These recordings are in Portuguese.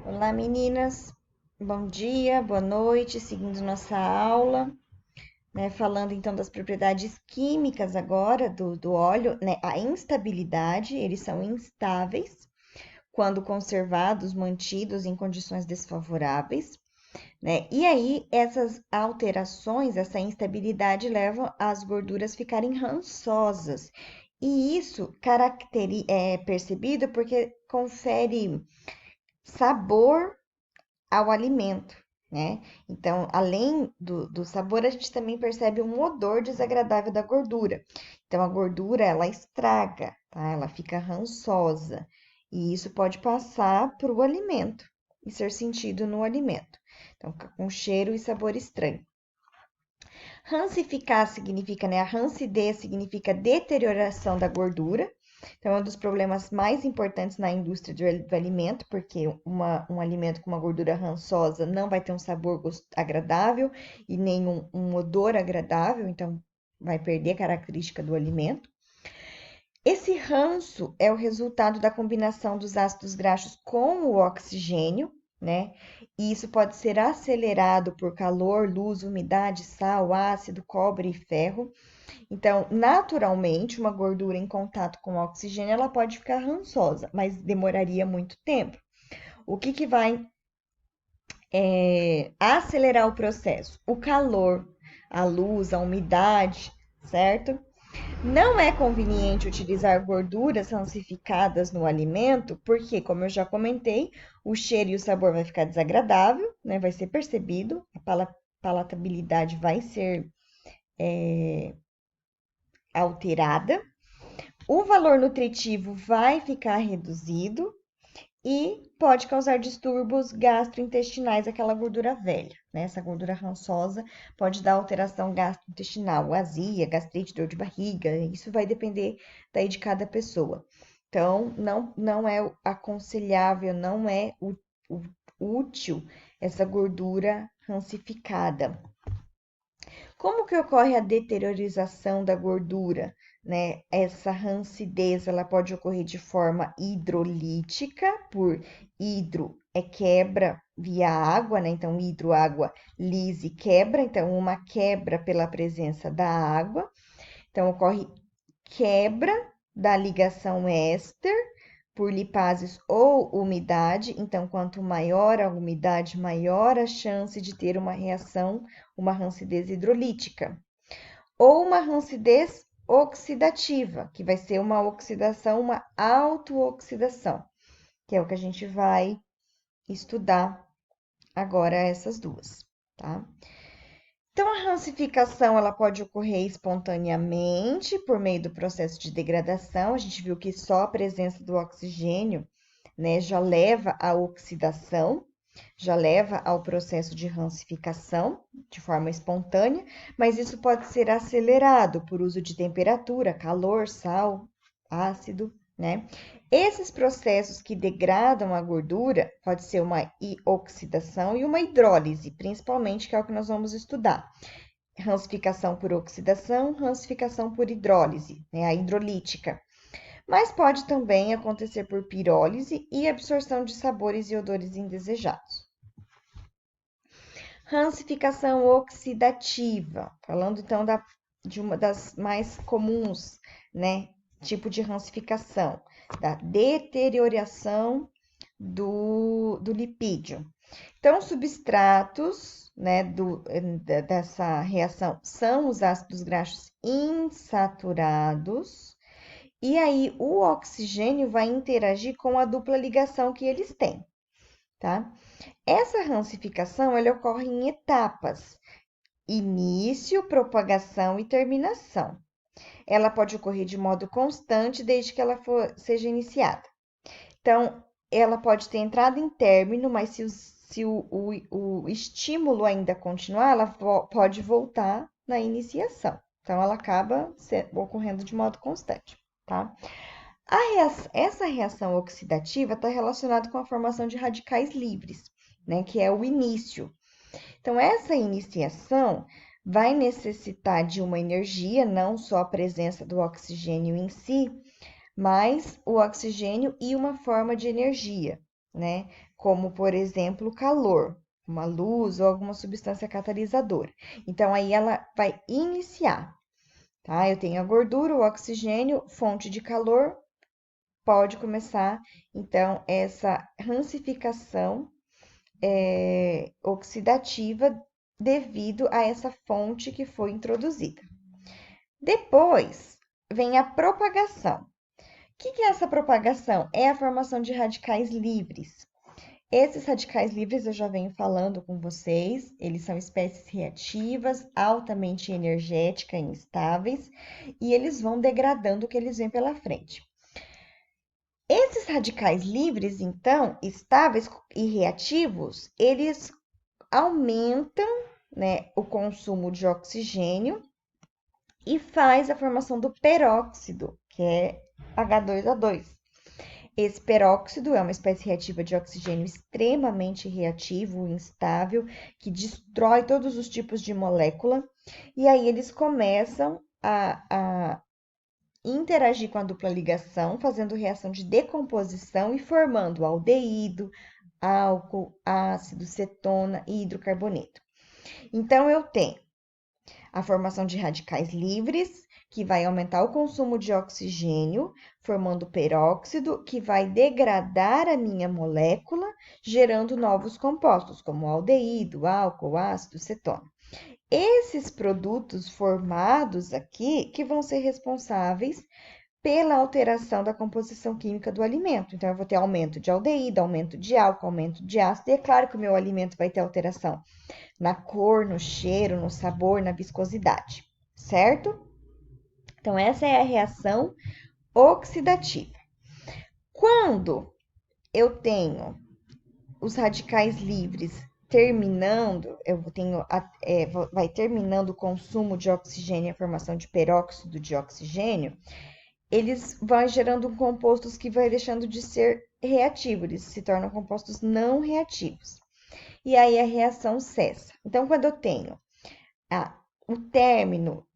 Olá, meninas. Bom dia, boa noite. Seguindo nossa aula, né? Falando então das propriedades químicas agora do óleo, né? A instabilidade, eles são instáveis quando conservados, mantidos em condições desfavoráveis, né? E aí, essas alterações, essa instabilidade leva as gorduras ficarem rançosas. E isso é percebido porque confere sabor ao alimento, né? Então, além do sabor, a gente também percebe um odor desagradável da gordura. Então, a gordura, ela estraga, tá? Ela fica rançosa. E isso pode passar para o alimento e ser sentido no alimento. Então, fica com cheiro e sabor estranho. Rancificar significa, né? A rancidez significa deterioração da gordura. Então, é um dos problemas mais importantes na indústria do alimento, porque um alimento com uma gordura rançosa não vai ter um sabor agradável e nem um odor agradável, então vai perder a característica do alimento. Esse ranço é o resultado da combinação dos ácidos graxos com o oxigênio, né? E isso pode ser acelerado por calor, luz, umidade, sal, ácido, cobre e ferro. Então, naturalmente, uma gordura em contato com o oxigênio, ela pode ficar rançosa, mas demoraria muito tempo. O que vai acelerar o processo? O calor, a luz, a umidade, certo? Não é conveniente utilizar gorduras rancificadas no alimento, porque, como eu já comentei, o cheiro e o sabor vai ficar desagradável, né? Vai ser percebido, a palatabilidade vai ser alterada, o valor nutritivo vai ficar reduzido e pode causar distúrbios gastrointestinais, aquela gordura velha, né? Essa gordura rançosa pode dar alteração gastrointestinal, azia, gastrite, dor de barriga, isso vai depender daí de cada pessoa. Então, não é aconselhável, não é útil essa gordura rancificada. Como que ocorre a deteriorização da gordura, né? Essa rancidez, ela pode ocorrer de forma hidrolítica, por hidro é quebra via água, né? Então, hidro, água, lise, quebra. Então, uma quebra pela presença da água. Então, ocorre quebra da ligação éster por lipases ou umidade. Então, quanto maior a umidade, maior a chance de ter uma reação, uma rancidez hidrolítica. Ou uma rancidez oxidativa, que vai ser uma oxidação, uma autooxidação, que é o que a gente vai estudar agora essas duas, tá? Então, a rancificação ela pode ocorrer espontaneamente por meio do processo de degradação. A gente viu que só a presença do oxigênio, né, já leva à oxidação, já leva ao processo de rancificação de forma espontânea, mas isso pode ser acelerado por uso de temperatura, calor, sal, ácido, né? Esses processos que degradam a gordura pode ser uma oxidação e uma hidrólise, principalmente, que é o que nós vamos estudar. Rancificação por oxidação, rancificação por hidrólise, né? A hidrolítica. Mas pode também acontecer por pirólise e absorção de sabores e odores indesejados. Rancificação oxidativa, falando então de uma das mais comuns, né? Tipo de rancificação, da deterioração do lipídio. Então, substratos, né, dessa reação são os ácidos graxos insaturados, e aí o oxigênio vai interagir com a dupla ligação que eles têm, tá? Essa rancificação ela ocorre em etapas: início, propagação e terminação. Ela pode ocorrer de modo constante desde que seja iniciada. Então, ela pode ter entrado em término, mas se o estímulo ainda continuar, ela pode voltar na iniciação. Então, ela acaba ocorrendo de modo constante, tá? Essa reação oxidativa está relacionada com a formação de radicais livres, né, que é o início. Então, essa iniciação vai necessitar de uma energia, não só a presença do oxigênio em si, mas o oxigênio e uma forma de energia. né? Como, por exemplo, o calor, uma luz ou alguma substância catalisadora. Então, aí ela vai iniciar, tá? Eu tenho a gordura, o oxigênio, fonte de calor, pode começar, então, essa rancificação oxidativa devido a essa fonte que foi introduzida. Depois vem a propagação. O que é essa propagação? É a formação de radicais livres. Esses radicais livres eu já venho falando com vocês, eles são espécies reativas, altamente energéticas e instáveis, e eles vão degradando o que eles vêm pela frente. Esses radicais livres, então, estáveis e reativos, eles aumentam, né, o consumo de oxigênio e faz a formação do peróxido, que é H2O2. Esse peróxido é uma espécie reativa de oxigênio extremamente reativo, instável, que destrói todos os tipos de molécula, e aí eles começam a interagir com a dupla ligação, fazendo reação de decomposição e formando aldeído, álcool, ácido, cetona e hidrocarboneto. Então, eu tenho a formação de radicais livres, que vai aumentar o consumo de oxigênio, formando peróxido, que vai degradar a minha molécula, gerando novos compostos, como aldeído, álcool, ácido, cetona. Esses produtos formados aqui que vão ser responsáveis pela alteração da composição química do alimento. Então, eu vou ter aumento de aldeído, aumento de álcool, aumento de ácido, e é claro que o meu alimento vai ter alteração na cor, no cheiro, no sabor, na viscosidade, certo? Então, essa é a reação oxidativa. Quando eu tenho os radicais livres terminando, vai terminando o consumo de oxigênio e a formação de peróxido de oxigênio, eles vão gerando compostos que vai deixando de ser reativos, eles se tornam compostos não reativos. E aí a reação cessa. Então, quando eu tenho o término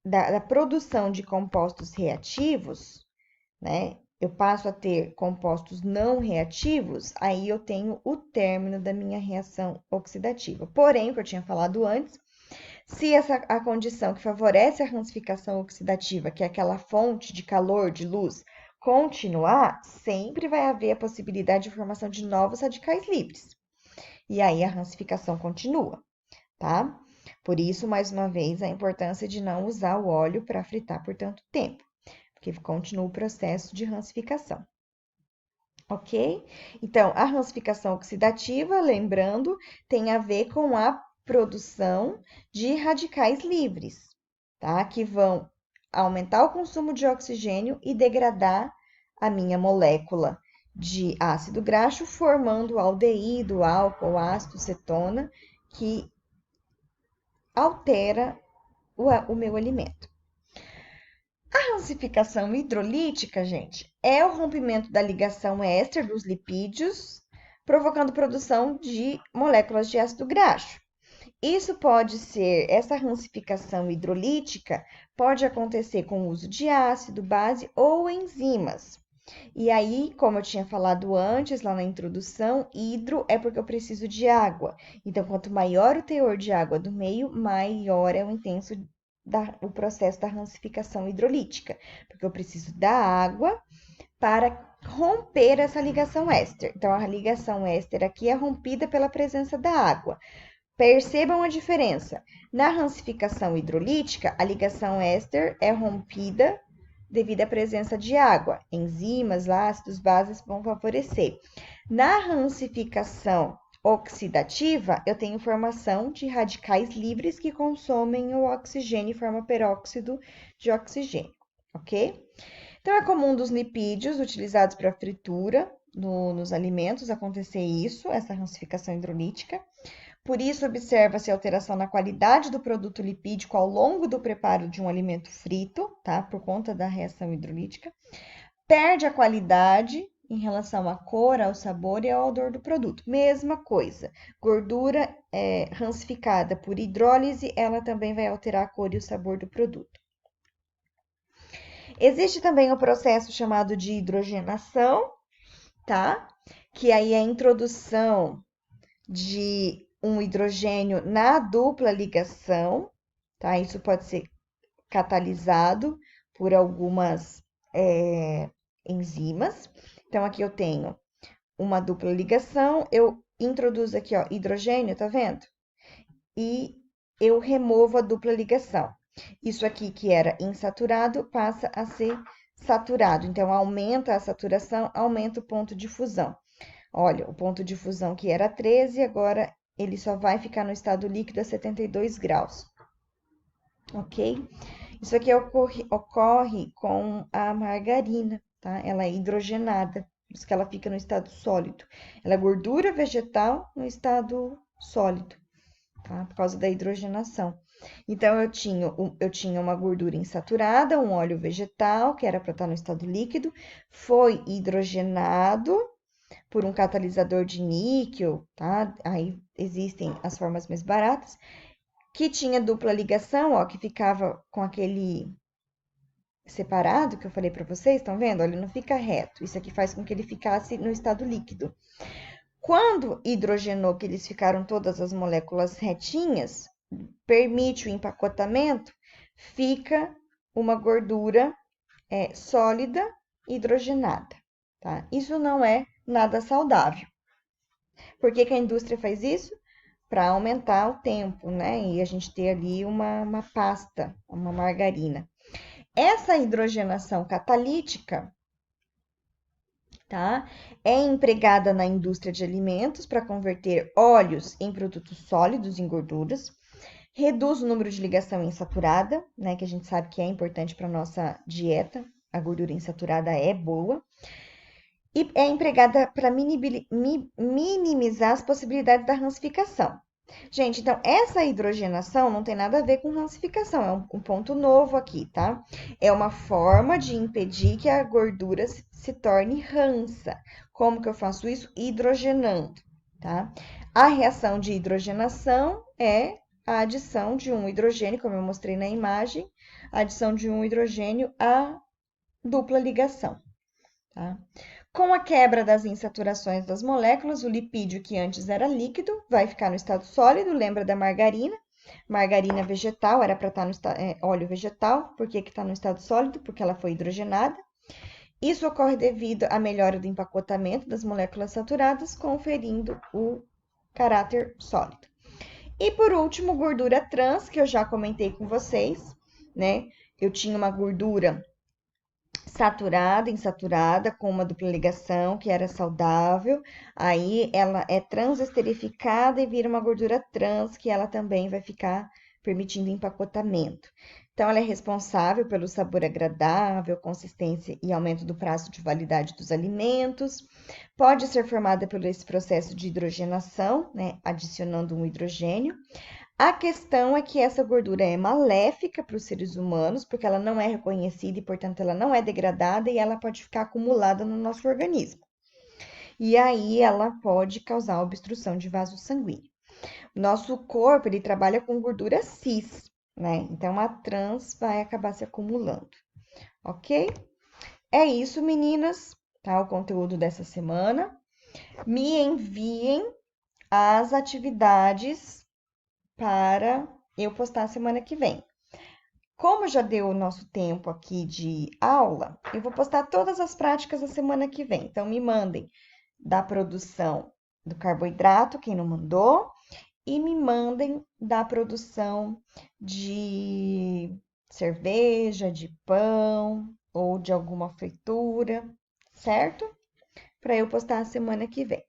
da produção de compostos reativos, né? Eu passo a ter compostos não reativos, aí eu tenho o término da minha reação oxidativa. Porém, o que eu tinha falado antes, se a condição que favorece a rancificação oxidativa, que é aquela fonte de calor, de luz, continuar, sempre vai haver a possibilidade de formação de novos radicais livres. E aí a rancificação continua, tá? Por isso, mais uma vez, a importância de não usar o óleo para fritar por tanto tempo, porque continua o processo de rancificação. Ok? Então, a rancificação oxidativa, lembrando, tem a ver com a produção de radicais livres, tá? Que vão aumentar o consumo de oxigênio e degradar a minha molécula de ácido graxo, formando aldeído, álcool, ácido, cetona, que altera o meu alimento. A rancificação hidrolítica, gente, é o rompimento da ligação éster dos lipídios, provocando produção de moléculas de ácido graxo. Essa rancificação hidrolítica pode acontecer com o uso de ácido, base ou enzimas. E aí, como eu tinha falado antes, lá na introdução, hidro é porque eu preciso de água. Então, quanto maior o teor de água do meio, maior é o intenso o processo da rancificação hidrolítica, porque eu preciso da água para romper essa ligação éster. Então, a ligação éster aqui é rompida pela presença da água. Percebam a diferença. Na rancificação hidrolítica, a ligação éster é rompida devido à presença de água. Enzimas, ácidos, bases vão favorecer. Na rancificação oxidativa, eu tenho formação de radicais livres que consomem o oxigênio e formam peróxido de oxigênio, ok? Então, é comum dos lipídios utilizados para fritura nos alimentos acontecer isso, essa rancificação hidrolítica. Por isso, observa-se alteração na qualidade do produto lipídico ao longo do preparo de um alimento frito, tá? Por conta da reação hidrolítica. Perde a qualidade em relação à cor, ao sabor e ao odor do produto. Mesma coisa, gordura rancificada por hidrólise, ela também vai alterar a cor e o sabor do produto. Existe também o processo chamado de hidrogenação, tá? que aí é a introdução de um hidrogênio na dupla ligação, tá? Isso pode ser catalisado por algumas enzimas. Então, aqui eu tenho uma dupla ligação, eu introduzo aqui, ó, hidrogênio, tá vendo? E eu removo a dupla ligação. Isso aqui que era insaturado passa a ser saturado. Então, aumenta a saturação, aumenta o ponto de fusão. Olha, o ponto de fusão que era 13, agora ele só vai ficar no estado líquido a 72 graus. Ok? Isso aqui ocorre com a margarina, tá? Ela é hidrogenada, por isso que ela fica no estado sólido. Ela é gordura vegetal no estado sólido, tá? Por causa da hidrogenação. Então, eu tinha uma gordura insaturada, um óleo vegetal, que era para estar no estado líquido, foi hidrogenado por um catalisador de níquel, tá? Aí existem as formas mais baratas, que tinha dupla ligação, ó, que ficava com aquele separado que eu falei para vocês, estão vendo? Olha, ele não fica reto. Isso aqui faz com que ele ficasse no estado líquido. Quando hidrogenou, que eles ficaram todas as moléculas retinhas, permite o empacotamento, fica uma gordura sólida hidrogenada, tá? Isso não é nada saudável. Por que que a indústria faz isso? Para aumentar o tempo, né? E a gente ter ali uma pasta, uma margarina. Essa hidrogenação catalítica, tá? É empregada na indústria de alimentos para converter óleos em produtos sólidos, em gorduras. Reduz o número de ligação insaturada, né? Que a gente sabe que é importante para nossa dieta. A gordura insaturada é boa. E é empregada para minimizar as possibilidades da rancificação. Gente, então essa hidrogenação não tem nada a ver com rancificação, é um ponto novo aqui, tá? É uma forma de impedir que a gordura se torne rança. Como que eu faço isso? Hidrogenando, tá? A reação de hidrogenação é a adição de um hidrogênio, como eu mostrei na imagem, a adição de um hidrogênio à dupla ligação, tá? Com a quebra das insaturações das moléculas, o lipídio que antes era líquido vai ficar no estado sólido, lembra da margarina? Margarina vegetal, era para estar no óleo vegetal, por que está no estado sólido? Porque ela foi hidrogenada. Isso ocorre devido à melhora do empacotamento das moléculas saturadas, conferindo o caráter sólido. E por último, gordura trans, que eu já comentei com vocês, né? Eu tinha uma gordura saturada, insaturada, com uma dupla ligação que era saudável. Aí ela é transesterificada e vira uma gordura trans, que ela também vai ficar permitindo empacotamento. Então, ela é responsável pelo sabor agradável, consistência e aumento do prazo de validade dos alimentos. Pode ser formada por esse processo de hidrogenação, né, adicionando um hidrogênio. A questão é que essa gordura é maléfica para os seres humanos, porque ela não é reconhecida e, portanto, ela não é degradada e ela pode ficar acumulada no nosso organismo. E aí ela pode causar obstrução de vaso sanguíneo. Nosso corpo, ele trabalha com gordura cis, né? Então a trans vai acabar se acumulando, ok? É isso, meninas, tá? O conteúdo dessa semana. Me enviem as atividades para eu postar semana que vem. Como já deu o nosso tempo aqui de aula, eu vou postar todas as práticas da semana que vem. Então, me mandem da produção do carboidrato, quem não mandou, e me mandem da produção de cerveja, de pão ou de alguma fritura, certo? Para eu postar a semana que vem.